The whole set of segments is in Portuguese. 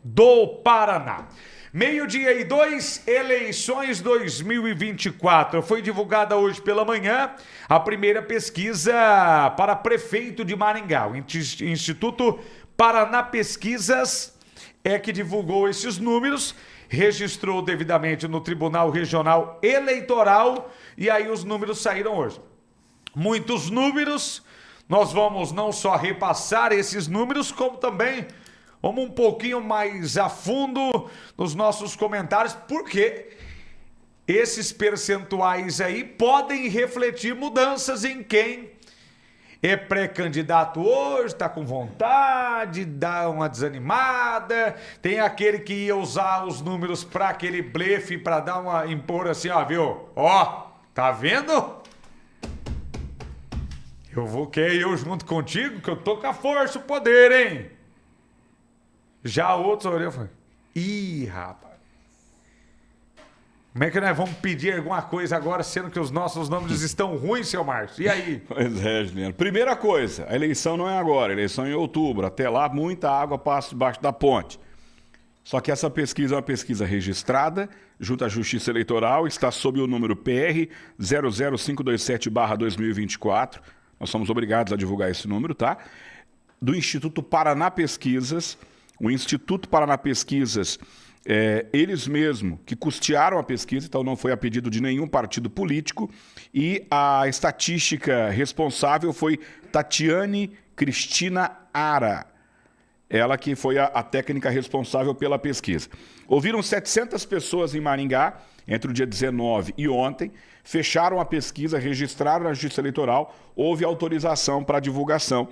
do Paraná. Meio-dia e 2, eleições 2024. Foi divulgada hoje pela manhã a primeira pesquisa para prefeito de Maringá. O Instituto Paraná Pesquisas é que divulgou esses números, registrou devidamente no Tribunal Regional Eleitoral e aí os números saíram hoje. Muitos números, nós vamos não só repassar esses números, como também vamos um pouquinho mais a fundo nos nossos comentários, porque esses percentuais aí podem refletir mudanças em quem é pré-candidato hoje, está com vontade, dá uma desanimada, tem aquele que ia usar os números para aquele blefe, para dar uma, impor assim, ó, viu? Ó, tá vendo? Eu junto contigo, que eu tô com a força, o poder, hein? Já outros olhou e falou, ih, rapaz, como é que nós vamos pedir alguma coisa agora, sendo que os nossos números estão ruins, seu Márcio? E aí? Pois é, Juliano. Primeira coisa, a eleição não é agora, a eleição é em outubro. Até lá, muita água passa debaixo da ponte. Só que essa pesquisa é uma pesquisa registrada junto à Justiça Eleitoral, está sob o número PR 00527/2024. Nós somos obrigados a divulgar esse número, tá? Do Instituto Paraná Pesquisas. O Instituto Paraná Pesquisas, eles mesmos que custearam a pesquisa, então não foi a pedido de nenhum partido político, e a estatística responsável foi Tatiane Cristina Ara, ela que foi a técnica responsável pela pesquisa. Ouviram 700 pessoas em Maringá, entre o dia 19 e ontem, fecharam a pesquisa, registraram na Justiça Eleitoral, houve autorização para divulgação.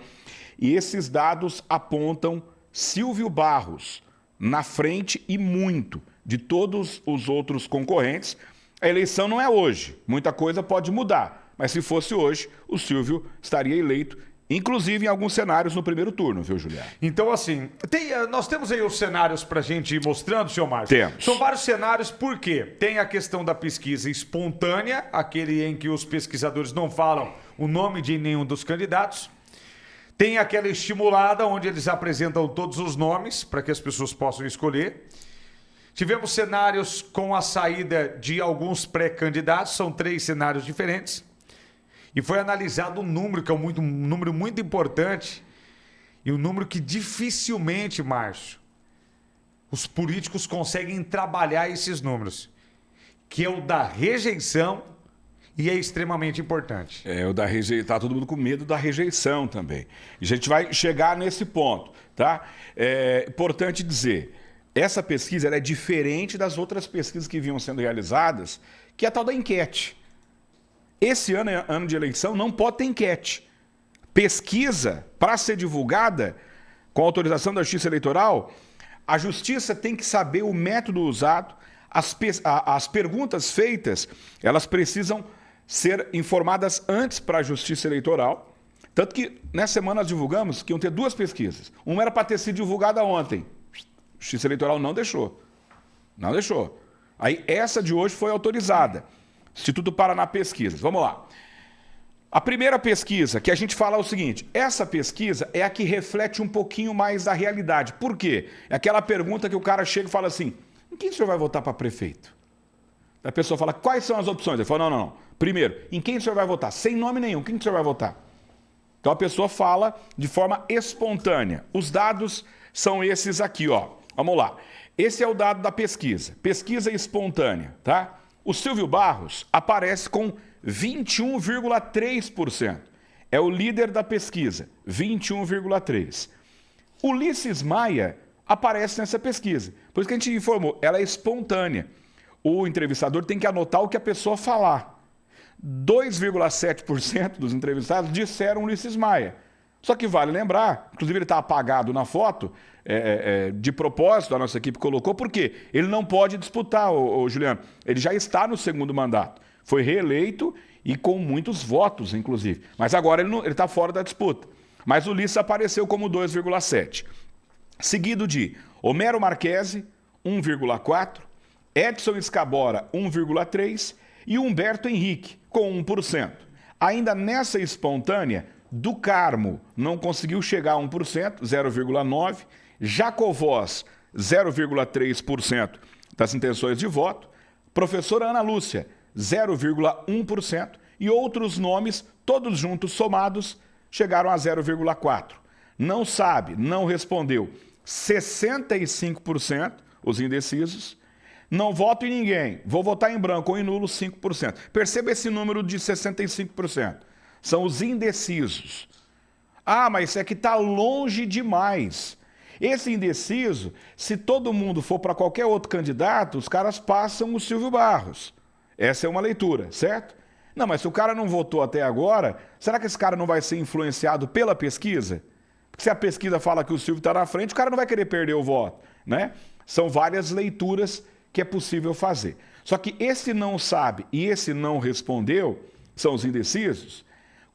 E esses dados apontam Silvio Barros na frente e muito de todos os outros concorrentes. A eleição não é hoje, muita coisa pode mudar, mas se fosse hoje, o Silvio estaria eleito, inclusive em alguns cenários no primeiro turno, viu, Juliano? Então, assim, nós temos aí os cenários para a gente ir mostrando, senhor Márcio? Temos. São vários cenários, por quê? Tem a questão da pesquisa espontânea, aquele em que os pesquisadores não falam o nome de nenhum dos candidatos. Tem aquela estimulada, onde eles apresentam todos os nomes para que as pessoas possam escolher. Tivemos cenários com a saída de alguns pré-candidatos, são 3 cenários diferentes. E foi analisado um número, que é um número muito importante, e um número que dificilmente, Márcio, os políticos conseguem trabalhar esses números, que é o da rejeição. E é extremamente importante. O da rejeição, tá todo mundo com medo da rejeição também. E a gente vai chegar nesse ponto, tá? É importante dizer, essa pesquisa ela é diferente das outras pesquisas que vinham sendo realizadas, que é a tal da enquete. Esse ano é ano de eleição, não pode ter enquete. Pesquisa, para ser divulgada, com autorização da Justiça Eleitoral, a Justiça tem que saber o método usado, as perguntas feitas, elas precisam ser informadas antes para a Justiça Eleitoral. Tanto que nessa semana nós divulgamos que iam ter 2 pesquisas. Uma era para ter sido divulgada ontem. A Justiça Eleitoral não deixou. Não deixou. Aí essa de hoje foi autorizada. Instituto Paraná Pesquisas. Vamos lá. A primeira pesquisa que a gente fala é o seguinte, essa pesquisa é a que reflete um pouquinho mais da realidade. Por quê? É aquela pergunta que o cara chega e fala assim, em quem o senhor vai votar para prefeito? A pessoa fala, quais são as opções? Ele fala, não. Primeiro, em quem o senhor vai votar? Sem nome nenhum, quem o senhor vai votar? Então a pessoa fala de forma espontânea. Os dados são esses aqui, ó. Vamos lá. Esse é o dado da pesquisa. Pesquisa espontânea, tá? O Silvio Barros aparece com 21,3%. É o líder da pesquisa, 21,3%. Ulisses Maia aparece nessa pesquisa. Por isso que a gente informou, ela é espontânea. O entrevistador tem que anotar o que a pessoa falar. 2,7% dos entrevistados disseram Ulisses Maia. Só que vale lembrar, inclusive ele está apagado na foto, de propósito a nossa equipe colocou, porque ele não pode disputar, Juliano. Ele já está no segundo mandato. Foi reeleito e com muitos votos, inclusive. Mas agora ele está fora da disputa. Mas o Ulisses apareceu como 2,7%. Seguido de Homero Marchese, 1,4%, Edson Escabora, 1,3%, e Humberto Henrique, com 1%. Ainda nessa espontânea, do Carmo não conseguiu chegar a 1%, 0,9%, Jacovós, 0,3% das intenções de voto. Professora Ana Lúcia, 0,1%. E outros nomes, todos juntos somados, chegaram a 0,4%. Não sabe, não respondeu 65%, os indecisos. Não voto em ninguém, vou votar em branco ou em nulo 5%. Perceba esse número de 65%. São os indecisos. Ah, mas é que está longe demais. Esse indeciso, se todo mundo for para qualquer outro candidato, os caras passam o Silvio Barros. Essa é uma leitura, certo? Não, mas se o cara não votou até agora, será que esse cara não vai ser influenciado pela pesquisa? Porque se a pesquisa fala que o Silvio está na frente, o cara não vai querer perder o voto, né? São várias leituras que é possível fazer. Só que esse não sabe e esse não respondeu, são os indecisos,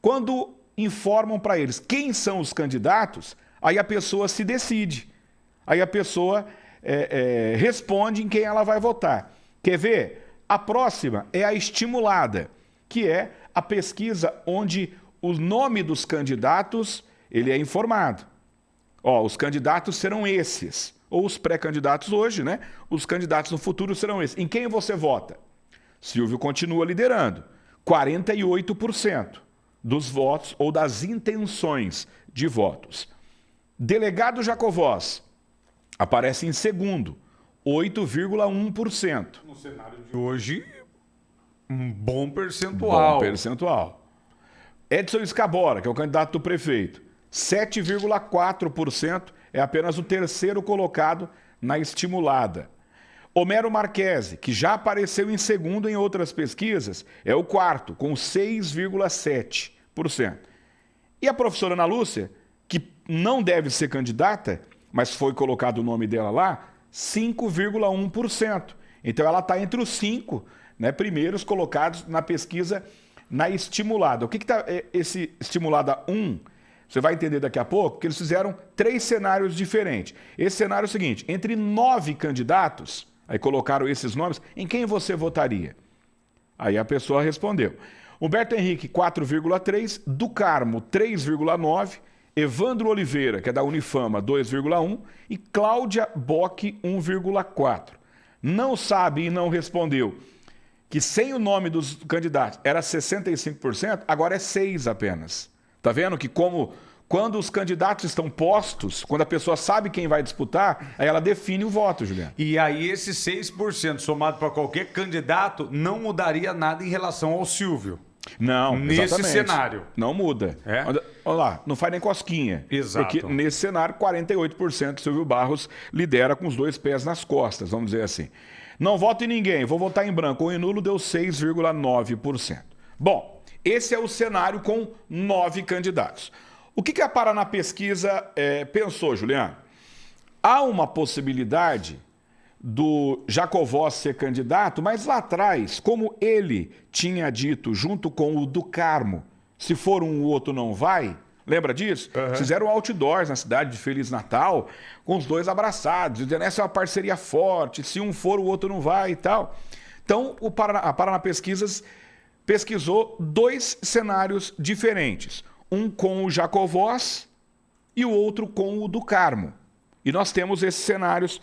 quando informam para eles quem são os candidatos, aí a pessoa se decide. Aí a pessoa responde em quem ela vai votar. Quer ver? A próxima é a estimulada, que é a pesquisa onde o nome dos candidatos ele é informado. Ó, os candidatos serão esses. Ou os pré-candidatos hoje, né? Os candidatos no futuro serão esses. Em quem você vota? Silvio continua liderando. 48% dos votos ou das intenções de votos. Delegado Jacovós aparece em segundo, 8,1%. No cenário de hoje, um bom percentual. Bom percentual. Edson Escabora, que é o candidato do prefeito, 7,4%, é apenas o terceiro colocado na estimulada. Homero Marquesi, que já apareceu em segundo em outras pesquisas, é o quarto, com 6,7%. E a professora Ana Lúcia, que não deve ser candidata, mas foi colocado o nome dela lá, 5,1%. Então ela está entre os 5, né, primeiros colocados na pesquisa na estimulada. O que está esse estimulada 1? Você vai entender daqui a pouco que eles fizeram 3 cenários diferentes. Esse cenário é o seguinte, entre 9 candidatos, aí colocaram esses nomes, em quem você votaria? Aí a pessoa respondeu. Humberto Henrique, 4,3%, do Carmo, 3,9%, Evandro Oliveira, que é da Unifama, 2,1%, e Cláudia Bock, 1,4%. Não sabe e não respondeu que sem o nome dos candidatos era 65%, agora é 6% apenas. Tá vendo que quando os candidatos estão postos, quando a pessoa sabe quem vai disputar, aí ela define o voto, Juliano. E aí esse 6% somado para qualquer candidato não mudaria nada em relação ao Silvio. Não, nesse exatamente. cenário. Não muda. É? Olha lá, não faz nem cosquinha. Exato. Porque nesse cenário, 48% Silvio Barros lidera com os 2 pés nas costas, vamos dizer assim. Não voto em ninguém, vou votar em branco ou em nulo, deu 6,9%. Bom, esse é o cenário com 9 candidatos. O que a Paraná Pesquisa pensou, Juliano? Há uma possibilidade do Jacovós ser candidato, mas lá atrás, como ele tinha dito, junto com o do Carmo, se for um, o outro não vai, lembra disso? Uhum. Fizeram outdoors na cidade de Feliz Natal, com os 2 abraçados, dizendo essa é uma parceria forte, se um for, o outro não vai e tal. Então, a Paraná Pesquisas pesquisou 2 cenários diferentes. Um com o Jacovós e o outro com o do Carmo. E nós temos esses cenários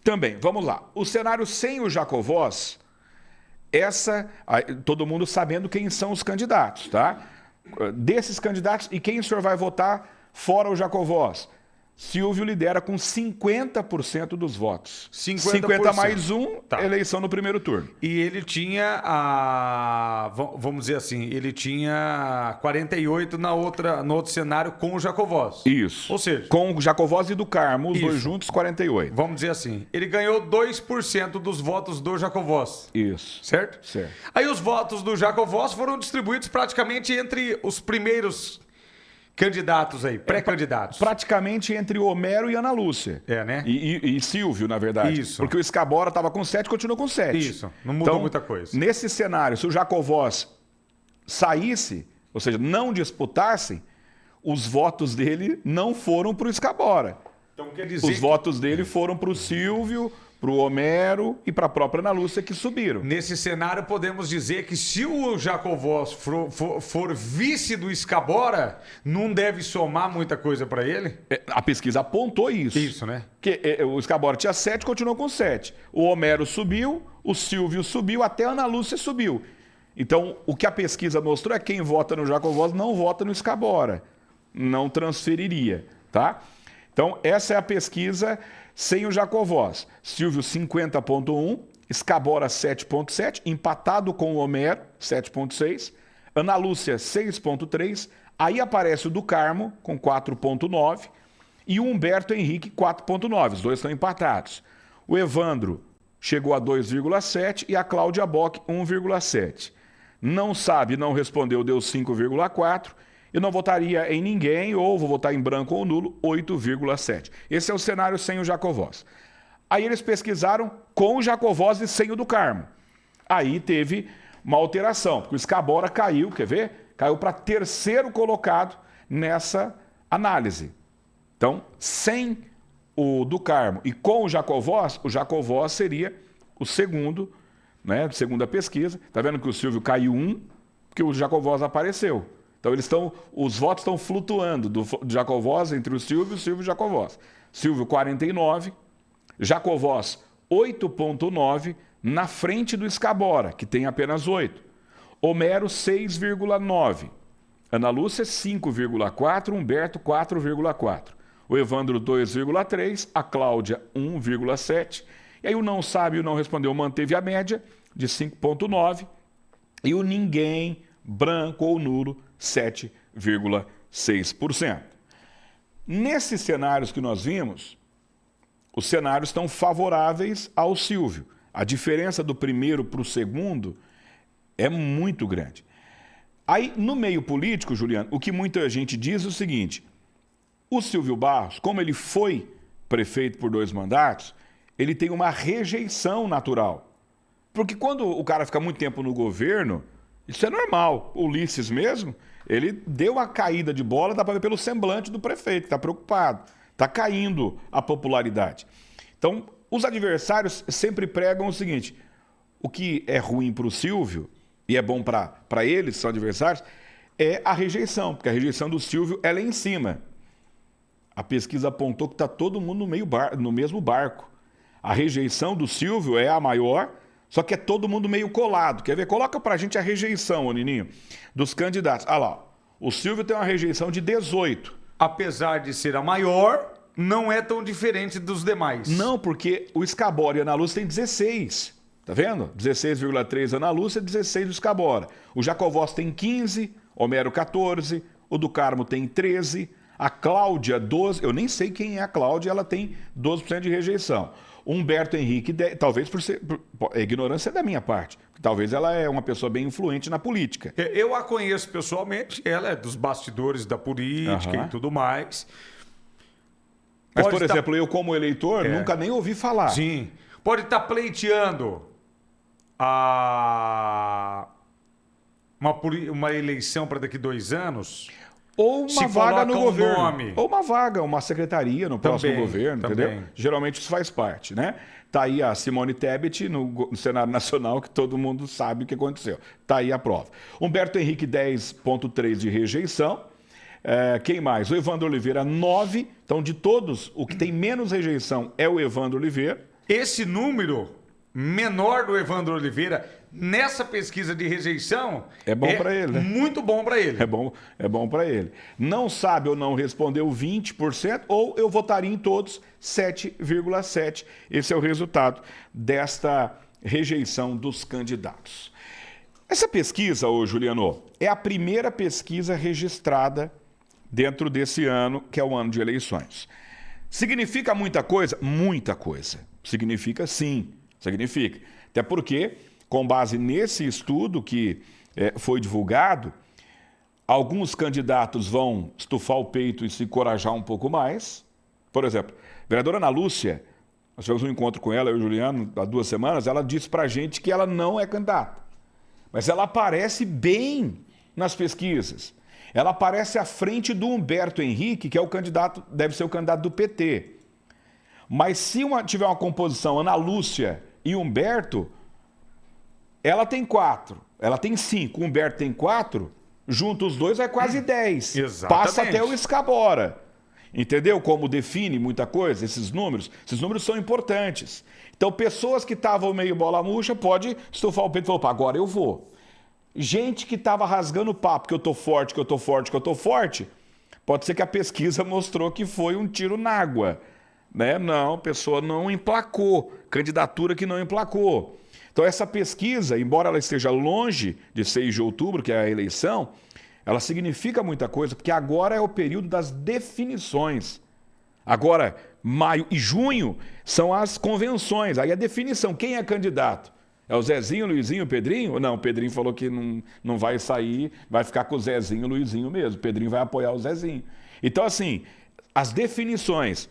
também. Vamos lá. O cenário sem o Jacovós, todo mundo sabendo quem são os candidatos, tá? Desses candidatos, e quem o senhor vai votar fora o Jacovós? Silvio lidera com 50% dos votos. 50 mais 1, tá. Eleição no primeiro turno. E ele tinha, vamos dizer assim, ele tinha 48 no outro cenário com o Jacovós. Isso. Ou seja... Com o Jacovós e do Carmo, os 2 juntos, 48. Vamos dizer assim, ele ganhou 2% dos votos do Jacovós. Isso. Certo? Certo. Aí os votos do Jacovós foram distribuídos praticamente entre os primeiros candidatos aí, pré-candidatos. Praticamente entre Homero e Ana Lúcia. Né? E Silvio, na verdade. Isso. Porque o Escabora estava com 7 e continuou com 7. Isso, não mudou muita coisa. Nesse cenário, se o Jacovós saísse, ou seja, não disputassem, os votos dele não foram para o Escabora. Então quer dizer os votos dele foram para o Silvio, para o Homero e para a própria Ana Lúcia que subiram. Nesse cenário, podemos dizer que se o Jacovós for vice do Escabora, não deve somar muita coisa para ele? A pesquisa apontou isso. Isso, né? Que o Escabora tinha 7, continuou com 7. O Homero subiu, o Silvio subiu, até a Ana Lúcia subiu. Então, o que a pesquisa mostrou é que quem vota no Jacovós não vota no Escabora. Não transferiria, tá? Então, essa é a pesquisa sem o Jacovós. Silvio 50,1, Escabora 7,7, empatado com o Homero 7,6, Ana Lúcia 6,3, aí aparece o do Carmo com 4,9 e o Humberto Henrique 4,9, os dois estão empatados. O Evandro chegou a 2,7 e a Cláudia Bock 1,7. Não sabe, não respondeu, deu 5,4. Eu não votaria em ninguém, ou vou votar em branco ou nulo, 8,7. Esse é o cenário sem o Jacovós. Aí eles pesquisaram com o Jacovós e sem o do Carmo. Aí teve uma alteração, porque o Escabora caiu, quer ver? Caiu para terceiro colocado nessa análise. Então, sem o do Carmo e com o Jacovós seria o segundo, né? Segunda pesquisa. Está vendo que o Silvio caiu 1, porque o Jacovós apareceu. Então os votos estão flutuando do Jacovós entre o Silvio e o Jacovós. Silvio 49, Jacovós 8,9, na frente do Escabora, que tem apenas 8. Homero 6,9. Ana Lúcia 5,4, Humberto 4,4. O Evandro 2,3, a Cláudia 1,7. E aí o não sabe e o não respondeu manteve a média de 5,9. E o ninguém, branco ou nulo, 7,6%. Nesses cenários que nós vimos, os cenários estão favoráveis ao Silvio. A diferença do primeiro para o segundo é muito grande. Aí, no meio político, Juliano, o que muita gente diz é o seguinte: o Silvio Barros, como ele foi prefeito por 2 mandatos, ele tem uma rejeição natural. Porque quando o cara fica muito tempo no governo, isso é normal. O Ulisses mesmo, ele deu a caída de bola, dá para ver pelo semblante do prefeito, está preocupado, está caindo a popularidade. Então, os adversários sempre pregam o seguinte: o que é ruim para o Silvio, e é bom para eles, são adversários, é a rejeição, porque a rejeição do Silvio ela é em cima. A pesquisa apontou que está todo mundo no mesmo barco. A rejeição do Silvio é a maior, só que é todo mundo meio colado. Quer ver? Coloca pra gente a rejeição, ô Nininho, dos candidatos. Ah lá, o Silvio tem uma rejeição de 18. Apesar de ser a maior, não é tão diferente dos demais. Não, porque o Escabora e a Ana Lúcia tem 16. Tá vendo? 16,3 Ana Lúcia, 16 do Escabora. O Jacovós tem 15, Homero 14, o do Carmo tem 13, a Cláudia 12, eu nem sei quem é a Cláudia, ela tem 12% de rejeição. Humberto Henrique, talvez por ignorância da minha parte, talvez ela é uma pessoa bem influente na política. Eu a conheço pessoalmente, ela é dos bastidores da política e tudo mais. Mas, por exemplo, eu como eleitor nunca nem ouvi falar. Sim, pode estar pleiteando uma eleição para daqui 2 anos... Ou uma vaga no governo. Nome. Ou uma vaga, uma secretaria no próximo governo, entendeu? Geralmente isso faz parte, né? Tá aí a Simone Tebet no Senado Nacional, que todo mundo sabe o que aconteceu. Tá aí a prova. Humberto Henrique, 10,3 de rejeição. Quem mais? O Evandro Oliveira, 9. Então, de todos, o que tem menos rejeição é o Evandro Oliveira. Esse número menor do Evandro Oliveira nessa pesquisa de rejeição é bom para ele, né? Muito bom para ele. É bom para ele. Não sabe ou não respondeu 20%, ou eu votaria em todos 7,7%. Esse é o resultado desta rejeição dos candidatos. Essa pesquisa, ô Juliano, é a primeira pesquisa registrada dentro desse ano, que é o ano de eleições. Significa muita coisa? Muita coisa. Significa sim. Significa. Até porque, com base nesse estudo que foi divulgado, alguns candidatos vão estufar o peito e se encorajar um pouco mais. Por exemplo, a vereadora Ana Lúcia, nós tivemos um encontro com ela, eu e o Juliano, há 2 semanas, ela disse pra gente que ela não é candidata. Mas ela aparece bem nas pesquisas. Ela aparece à frente do Humberto Henrique, que é o candidato, deve ser o candidato do PT. Mas se tiver uma composição Ana Lúcia e Humberto, ela tem 4, ela tem 5, Humberto tem 4, junto os dois é quase 10. Exatamente. Passa até o Escabora. Entendeu como define muita coisa? Esses números são importantes. Então, pessoas que estavam meio bola murcha, pode estufar o peito e falar, opa, agora eu vou. Gente que estava rasgando o papo, que eu tô forte, que eu tô forte, que eu tô forte, pode ser que a pesquisa mostrou que foi um tiro na água. Né? Não, a pessoa não emplacou, candidatura que não emplacou. Então essa pesquisa, embora ela esteja longe de 6 de outubro, que é a eleição, ela significa muita coisa, porque agora é o período das definições. Agora, maio e junho são as convenções, aí a definição, quem é candidato? É o Zezinho, Luizinho, Pedrinho? Não, o Pedrinho falou que não vai sair, vai ficar com o Zezinho, Luizinho mesmo. O Pedrinho vai apoiar o Zezinho. Então assim, as definições...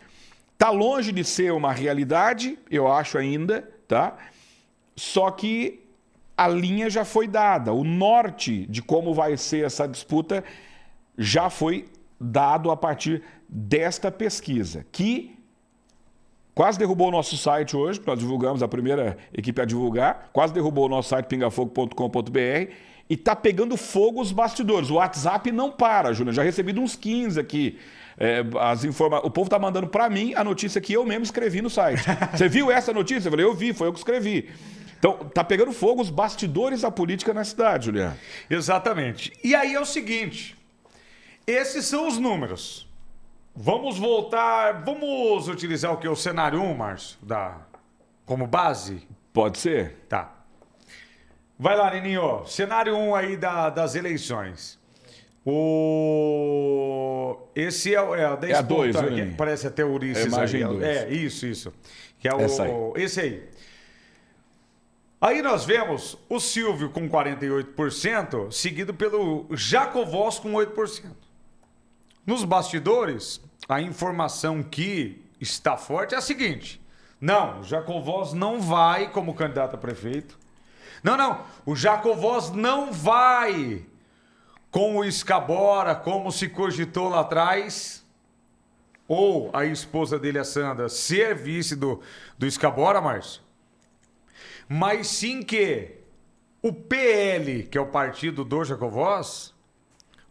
Está longe de ser uma realidade, eu acho ainda, tá? Só que a linha já foi dada. O norte de como vai ser essa disputa já foi dado a partir desta pesquisa, que quase derrubou o nosso site hoje, nós divulgamos, a primeira equipe a divulgar, quase derrubou o nosso site pingafogo.com.br e está pegando fogo os bastidores. O WhatsApp não para, Júnior. Já recebi uns 15 aqui. O povo está mandando para mim a notícia que eu mesmo escrevi no site. Você viu essa notícia? Eu falei, eu vi, foi eu que escrevi. Então, tá pegando fogo os bastidores da política na cidade, Juliano. Exatamente. E aí é o seguinte, esses são os números. Vamos voltar, vamos utilizar o que? O cenário 1, Márcio, como base? Pode ser? Tá. Vai lá, Neninho. Cenário 1 aí das eleições. Esse é a 2, né? Parece até o Ulisses. É a imagem aí. 2. Isso. Que é essa aí. Esse aí. Aí nós vemos o Silvio com 48%, seguido pelo Jacovós com 8%. Nos bastidores, a informação que está forte é a seguinte. Não, o Jacovós não vai como candidato a prefeito. Não, o Jacovós não vai com o Escabora, como se cogitou lá atrás, ou a esposa dele, a Sandra, ser vice do Escabora, Márcio. Mas sim que o PL, que é o partido do Jacovós,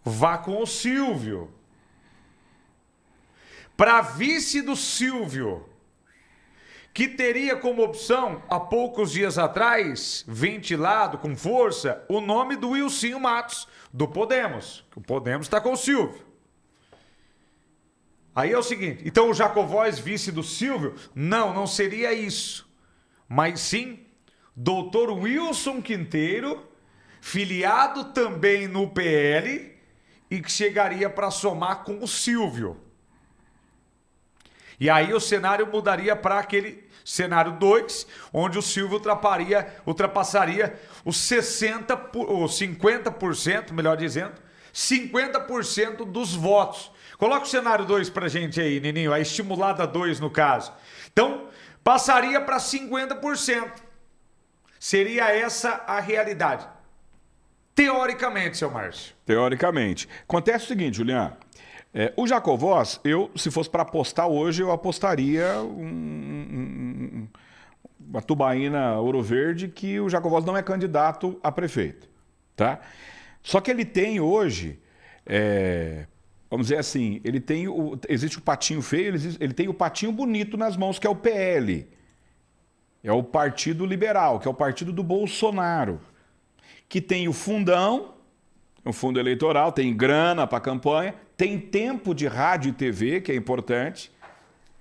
vá com o Silvio. Para vice do Silvio, que teria como opção, há poucos dias atrás, ventilado com força, o nome do Wilsinho Matos, do Podemos. O Podemos está com o Silvio. Aí é o seguinte, então o Jacovós vice do Silvio? Não seria isso. Mas sim, doutor Wilson Quinteiro, filiado também no PL, e que chegaria para somar com o Silvio. E aí o cenário mudaria para aquele cenário 2, onde o Silvio ultrapassaria os 50%, melhor dizendo, 50% dos votos. Coloca o cenário 2 pra gente aí, Neninho, a estimulada 2 no caso. Então, passaria para 50%. Seria essa a realidade. Teoricamente, seu Márcio. Teoricamente. Acontece o seguinte, Juliano. O Jacovós, se fosse para apostar hoje, eu apostaria uma tubaína Ouro Verde que o Jacovós não é candidato a prefeito. Tá? Só que ele tem hoje, vamos dizer assim, existe o patinho feio, ele tem o patinho bonito nas mãos, que é o PL. É o Partido Liberal, que é o partido do Bolsonaro. Que tem o fundão, o fundo eleitoral, tem grana para campanha, tem tempo de rádio e TV, que é importante,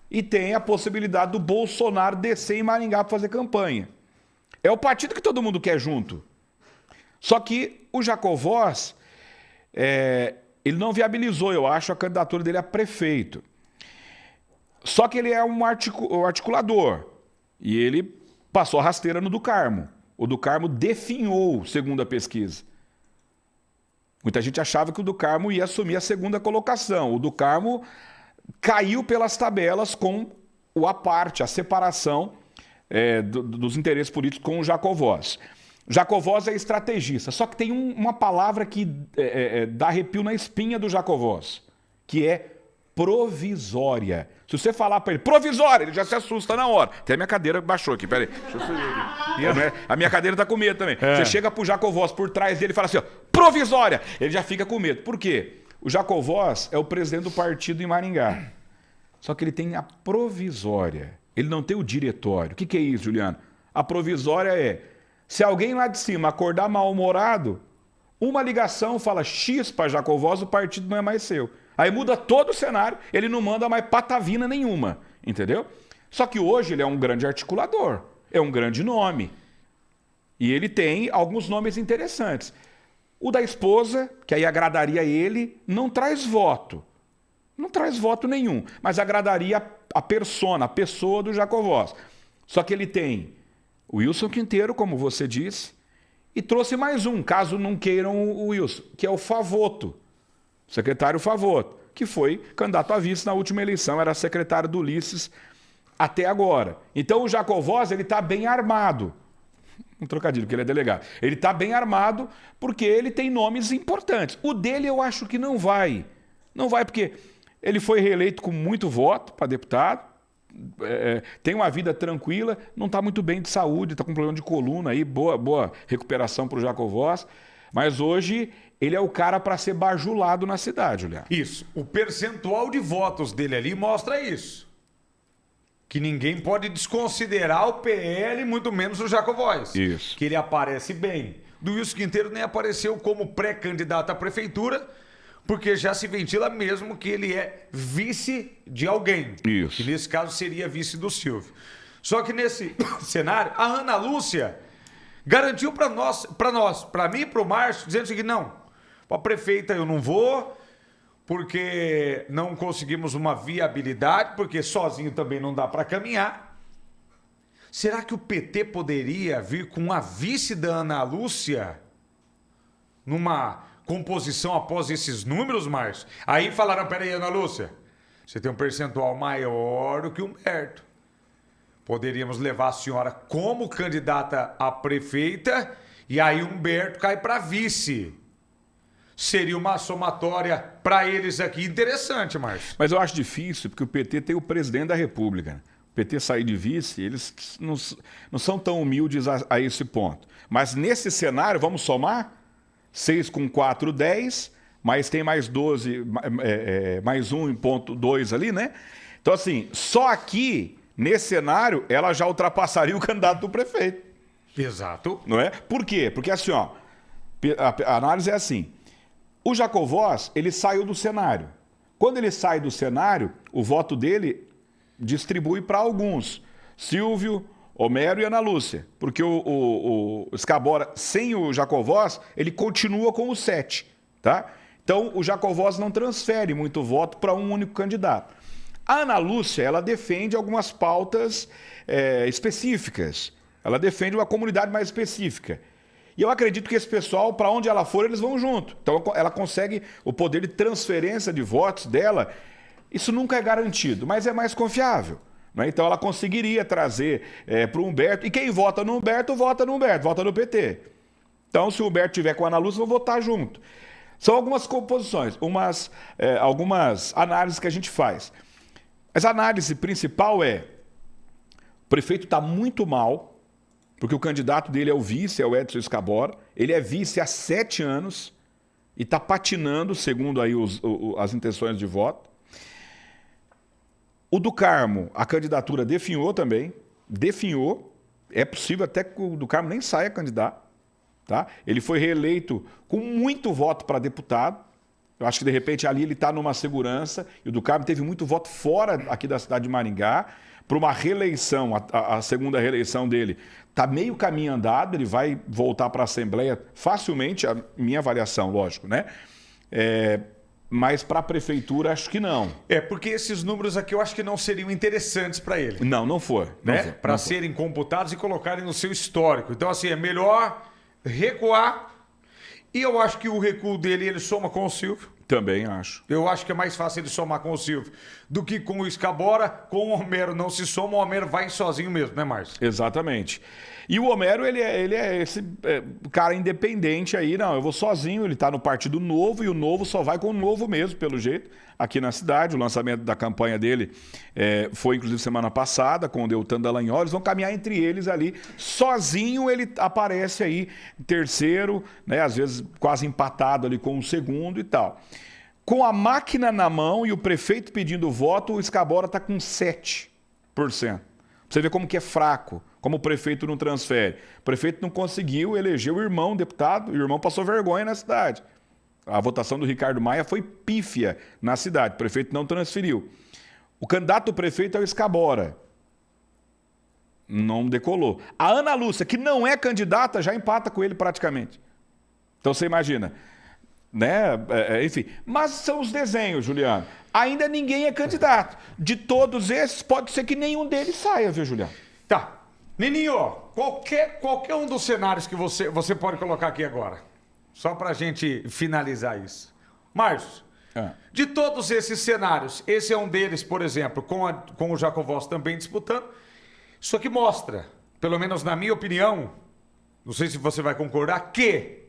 e tem a possibilidade do Bolsonaro descer em Maringá para fazer campanha. É o partido que todo mundo quer junto. Só que o Jacovós, ele não viabilizou, eu acho, a candidatura dele a prefeito. Só que ele é um articulador. E ele passou a rasteira no do Carmo. O do Carmo definhou, segundo a pesquisa. Muita gente achava que o do Carmo ia assumir a segunda colocação. O do Carmo caiu pelas tabelas com o aparte, a separação dos interesses políticos com o Jacovós. Jacovós é estrategista, só que tem uma palavra que dá arrepio na espinha do Jacovós, que é provisória. Se você falar para ele, provisória, ele já se assusta na hora. Até a minha cadeira baixou aqui, peraí. Deixa eu subir aqui. A minha cadeira tá com medo também. Você chega pro Jacovós por trás dele e fala assim, ó, provisória. Ele já fica com medo. Por quê? O Jacovós é o presidente do partido em Maringá. Só que ele tem a provisória. Ele não tem o diretório. O que é isso, Juliano? A provisória é, se alguém lá de cima acordar mal-humorado, uma ligação fala X para Jacovós, o partido não é mais seu. Aí muda todo o cenário, ele não manda mais patavina nenhuma, entendeu? Só que hoje ele é um grande articulador, é um grande nome. E ele tem alguns nomes interessantes. O da esposa, que aí agradaria ele, não traz voto. Não traz voto nenhum, mas agradaria a persona, a pessoa do Jacovós. Só que ele tem o Wilson Quinteiro, como você disse, e trouxe mais um, caso não queiram o Wilson, que é o Favoto. Secretário Favoto, que foi candidato a vice na última eleição, era secretário do Ulisses até agora. Então o Jacovós, ele está bem armado. Um trocadilho, porque ele é delegado. Ele está bem armado porque ele tem nomes importantes. O dele eu acho que não vai. Não vai porque ele foi reeleito com muito voto para deputado, tem uma vida tranquila, não está muito bem de saúde, está com problema de coluna aí, boa recuperação para o Jacovós. Mas hoje ele é o cara para ser bajulado na cidade, Juliano. Isso. O percentual de votos dele ali mostra isso. Que ninguém pode desconsiderar o PL, muito menos o Jacovós. Isso. Que ele aparece bem. Do Wilson Quinteiro nem apareceu como pré-candidato à prefeitura, porque já se ventila mesmo que ele é vice de alguém. Isso. Que nesse caso seria vice do Silvio. Só que nesse cenário, a Ana Lúcia garantiu para mim e para o Márcio, dizendo o seguinte, não, para a prefeita eu não vou, porque não conseguimos uma viabilidade, porque sozinho também não dá para caminhar. Será que o PT poderia vir com a vice da Ana Lúcia numa composição após esses números, Márcio? Aí falaram, peraí, Ana Lúcia, você tem um percentual maior do que o Humberto. Poderíamos levar a senhora como candidata a prefeita e aí Humberto cai para vice. Seria uma somatória para eles aqui interessante, Márcio. Mas eu acho difícil, porque o PT tem o presidente da República. O PT sair de vice, eles não são tão humildes a esse ponto. Mas nesse cenário, vamos somar? 6 com 4, 10, mas tem mais 12, mais 1,2 ali, né? Então, assim, só aqui, nesse cenário, ela já ultrapassaria o candidato do prefeito. Exato. Não é? Por quê? Porque assim, ó, a análise é assim. O Jacovós, ele saiu do cenário. Quando ele sai do cenário, o voto dele distribui para alguns. Silvio, Homero e Ana Lúcia. Porque o Scabora, sem o Jacovós, ele continua com os 7. Tá? Então, o Jacovós não transfere muito voto para um único candidato. A Ana Lúcia, ela defende algumas pautas específicas. Ela defende uma comunidade mais específica. E eu acredito que esse pessoal, para onde ela for, eles vão junto. Então, ela consegue o poder de transferência de votos dela. Isso nunca é garantido, mas é mais confiável. Né? Então, ela conseguiria trazer para o Humberto. E quem vota no Humberto, vota no PT. Então, se o Humberto tiver com a Ana Lúcia, vão votar junto. São algumas composições, algumas análises que a gente faz. Mas a análise principal é: o prefeito está muito mal, porque o candidato dele é o vice, é o Edson Scabora. Ele é vice há 7 anos e está patinando, segundo aí as intenções de voto. O do Carmo, a candidatura definhou também. Definhou. É possível até que o do Carmo nem saia candidato. Tá? Ele foi reeleito com muito voto para deputado. Eu acho que, de repente, ali ele está numa segurança. E o do Carmo teve muito voto fora aqui da cidade de Maringá. Para uma reeleição, a segunda reeleição dele, está meio caminho andado. Ele vai voltar para a Assembleia facilmente, a minha avaliação, lógico, né? Mas para a Prefeitura, acho que não. Porque esses números aqui eu acho que não seriam interessantes para ele. Não foi. Né? Para serem computados e colocarem no seu histórico. Então, assim, é melhor recuar. E eu acho que o recuo dele, ele soma com o Silvio. Também acho. Eu acho que é mais fácil ele somar com o Silvio do que com o Escabora. Com o Homero não se soma, o Homero vai sozinho mesmo, né, Márcio? Exatamente. E o Homero, ele é esse cara independente aí, não, eu vou sozinho, ele tá no Partido Novo e o Novo só vai com o Novo mesmo, pelo jeito, aqui na cidade. O lançamento da campanha dele foi, inclusive, semana passada, com o Deltan Dallagnol. Eles vão caminhar entre eles ali. Sozinho ele aparece aí em terceiro, né, às vezes quase empatado ali com o segundo e tal. Com a máquina na mão e o prefeito pedindo voto, o Escabora tá com 7%. Você vê como que é fraco, como o prefeito não transfere. O prefeito não conseguiu eleger o irmão deputado, o irmão passou vergonha na cidade. A votação do Ricardo Maia foi pífia na cidade, o prefeito não transferiu. O candidato do prefeito é o Escabora. Não decolou. A Ana Lúcia, que não é candidata, já empata com ele praticamente. Então você imagina, né? Enfim, mas são os desenhos, Juliano. Ainda ninguém é candidato. De todos esses, pode ser que nenhum deles saia, viu, Juliano? Tá. Nininho, qualquer um dos cenários que você pode colocar aqui agora. Só pra gente finalizar isso. Márcio, de todos esses cenários, esse é um deles, por exemplo, com o Jacovós também disputando. Isso aqui mostra, pelo menos na minha opinião, não sei se você vai concordar, que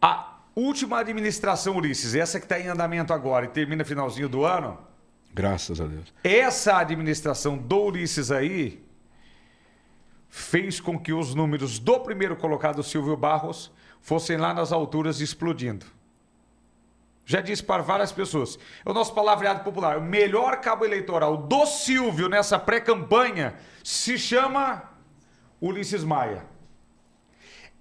a última administração, Ulisses, essa que está em andamento agora e termina finalzinho do ano, graças a Deus. essa administração do Ulisses aí fez com que os números do primeiro colocado, Silvio Barros, fossem lá nas alturas explodindo. Já disse para várias pessoas, é o nosso palavreado popular, o melhor cabo eleitoral do Silvio nessa pré-campanha se chama Ulisses Maia.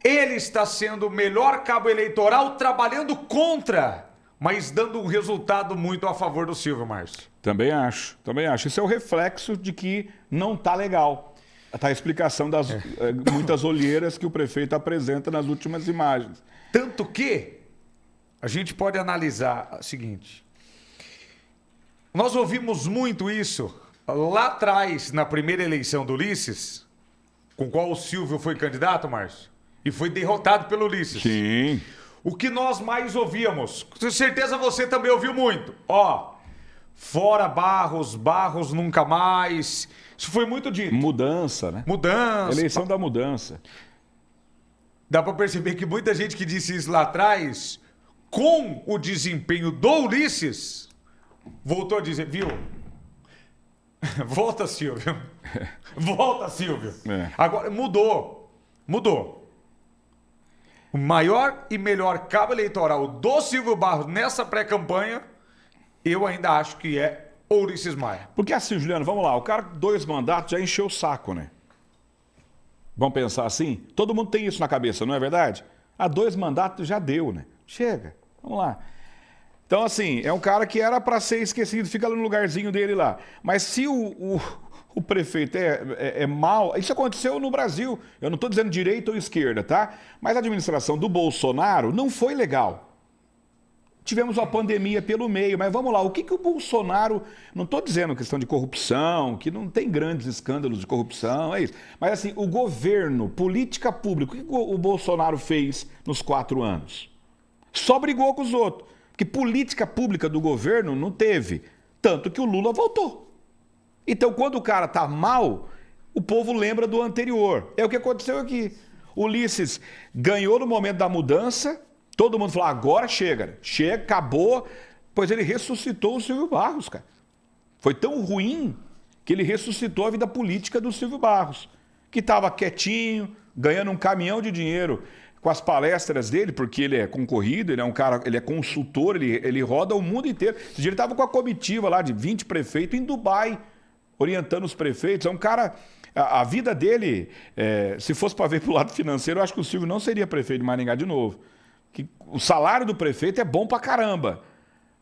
Ele está sendo o melhor cabo eleitoral trabalhando contra, mas dando um resultado muito a favor do Silvio, Márcio. Também acho, também acho. Isso é o reflexo de que não está legal. Está a explicação das muitas olheiras que o prefeito apresenta nas últimas imagens. Tanto que a gente pode analisar o seguinte. Nós ouvimos muito isso lá atrás, na primeira eleição do Ulisses, com qual o Silvio foi candidato, Márcio, e foi derrotado pelo Ulisses. Sim. O que nós mais ouvíamos, com certeza você também ouviu muito. Ó, fora Barros, Barros nunca mais. Isso foi muito dito. Mudança, né? Mudança. Eleição da mudança. Dá para perceber que muita gente que disse isso lá atrás, com o desempenho do Ulisses, voltou a dizer, viu? Volta, Silvio. Volta, Silvio. Agora, mudou. O maior e melhor cabo eleitoral do Silvio Barros nessa pré-campanha, eu ainda acho que é Ulisses Maia. Porque assim, Juliano, vamos lá, o cara 2 mandatos já encheu o saco, né? Vamos pensar assim? Todo mundo tem isso na cabeça, não é verdade? 2 mandatos já deu, né? Chega, vamos lá. Então, assim, é um cara que era para ser esquecido, fica no lugarzinho dele lá. Mas se o prefeito é mau, isso aconteceu no Brasil. Eu não estou dizendo direita ou esquerda, tá? Mas a administração do Bolsonaro não foi legal. Tivemos uma pandemia pelo meio, mas vamos lá, o que o Bolsonaro... Não estou dizendo questão de corrupção, que não tem grandes escândalos de corrupção, é isso. Mas assim, o governo, política pública, o que o Bolsonaro fez nos 4 anos? Só brigou com os outros. Porque política pública do governo não teve. Tanto que o Lula voltou. Então, quando o cara tá mal, o povo lembra do anterior. É o que aconteceu aqui. Ulisses ganhou no momento da mudança, todo mundo falou, agora chega, acabou, pois ele ressuscitou o Silvio Barros, cara. Foi tão ruim que ele ressuscitou a vida política do Silvio Barros, que estava quietinho, ganhando um caminhão de dinheiro com as palestras dele, porque ele é concorrido, ele é um cara, ele é consultor, ele roda o mundo inteiro. Esse dia ele estava com a comitiva lá de 20 prefeitos em Dubai, orientando os prefeitos. É um cara... A vida dele, se fosse para ver para o lado financeiro, eu acho que o Silvio não seria prefeito de Maringá de novo. Que o salário do prefeito é bom pra caramba,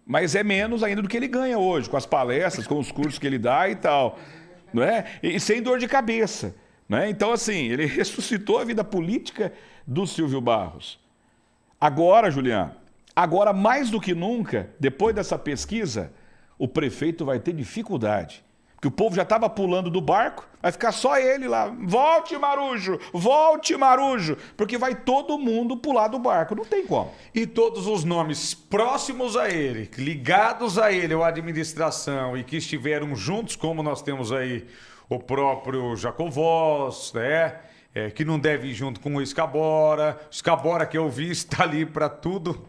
mas é menos ainda do que ele ganha hoje, com as palestras, com os cursos que ele dá e tal. Não é? E sem dor de cabeça. Não é? Então, assim, ele ressuscitou a vida política do Silvio Barros. Agora, Juliano, agora mais do que nunca, depois dessa pesquisa, o prefeito vai ter dificuldade. Porque o povo já estava pulando do barco, vai ficar só ele lá. Volte, Marujo, porque vai todo mundo pular do barco. Não tem como. E todos os nomes próximos a ele, ligados a ele, ou à administração, e que estiveram juntos, como nós temos aí o próprio Jacovós, né? Que não deve ir junto com o Escabora. O Escabora, que eu vi, está ali para tudo.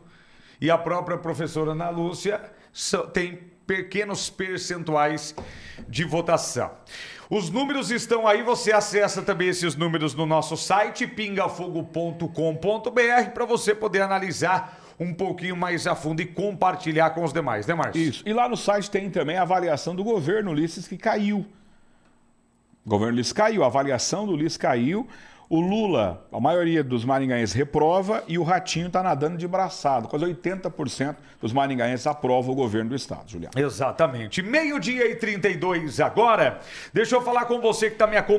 E a própria professora Ana Lúcia tem pequenos percentuais de votação. Os números estão aí, você acessa também esses números no nosso site, pingafogo.com.br, para você poder analisar um pouquinho mais a fundo e compartilhar com os demais, né, Márcio? Isso. E lá no site tem também a avaliação do governo Ulisses, que caiu. O governo Ulisses caiu, a avaliação do Ulisses caiu. O Lula, a maioria dos maringaenses reprova e o Ratinho está nadando de braçada. Quase 80% dos maringaenses aprovam o governo do estado, Juliano. Exatamente. 12:32 agora. Deixa eu falar com você que está me acompanhando.